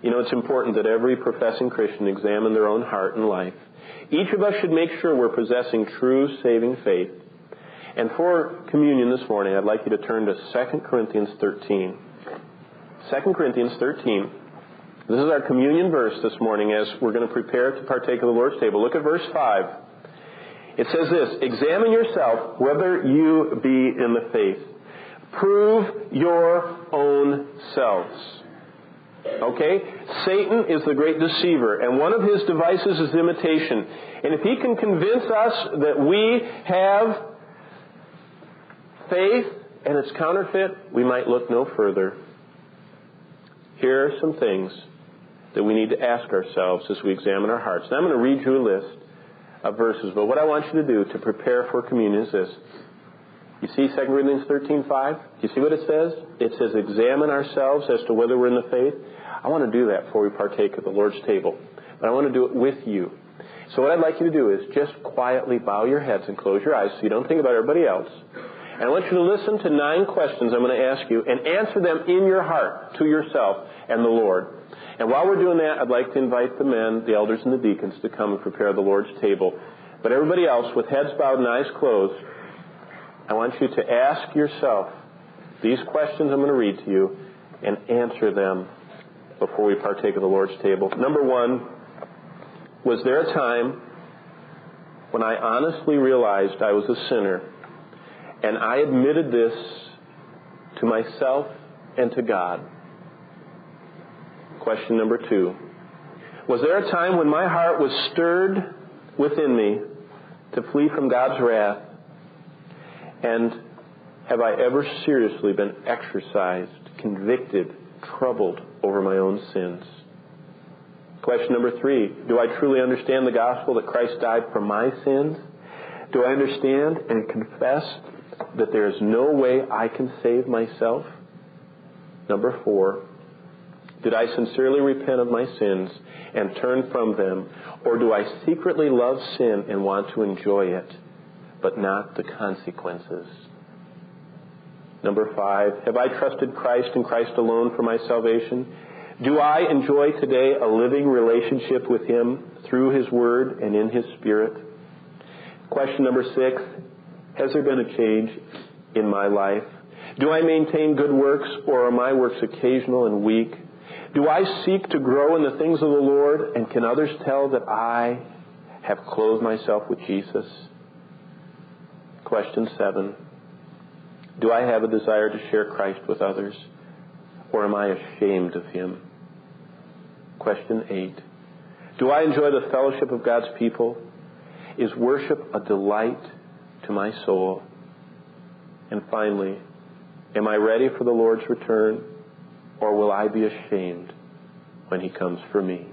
You know, it's important that every professing Christian examine their own heart and life. Each of us should make sure we're possessing true saving faith. And for communion this morning, I'd like you to turn to 2 Corinthians 13. 2 Corinthians 13. This is our communion verse this morning as we're going to prepare to partake of the Lord's table. Look at verse 5. It says this, "Examine yourself whether you be in the faith. Prove your own selves." Okay? Satan is the great deceiver, and one of his devices is imitation. And if he can convince us that we have faith and it's counterfeit, we might look no further. Here are some things that we need to ask ourselves as we examine our hearts. Now I'm going to read you a list of verses, but what I want you to do to prepare for communion is this. You see 2 Corinthians 13:5? Do you see what it says? It says, examine ourselves as to whether we're in the faith. I want to do that before we partake of the Lord's table, but I want to do it with you. So what I'd like you to do is just quietly bow your heads and close your eyes so you don't think about everybody else. And I want you to listen to 9 questions I'm going to ask you and answer them in your heart to yourself and the Lord. And while we're doing that, I'd like to invite the men, the elders, and the deacons to come and prepare the Lord's table. But everybody else, with heads bowed and eyes closed, I want you to ask yourself these questions I'm going to read to you and answer them before we partake of the Lord's table. Number 1, was there a time when I honestly realized I was a sinner and I admitted this to myself and to God? Question number 2, was there a time when my heart was stirred within me to flee from God's wrath? And have I ever seriously been exercised, convicted, troubled over my own sins? Question number 3, do I truly understand the gospel that Christ died for my sins? Do I understand and confess that there is no way I can save myself? Number 4, did I sincerely repent of my sins and turn from them? Or do I secretly love sin and want to enjoy it, but not the consequences? Number 5, have I trusted Christ and Christ alone for my salvation? Do I enjoy today a living relationship with Him through His Word and in His Spirit? Question number 6, has there been a change in my life? Do I maintain good works, or are my works occasional and weak? Do I seek to grow in the things of the Lord, and can others tell that I have clothed myself with Jesus? Question 7, do I have a desire to share Christ with others, or am I ashamed of Him? Question 8, do I enjoy the fellowship of God's people? Is worship a delight to my soul? And finally, am I ready for the Lord's return, or will I be ashamed when He comes for me?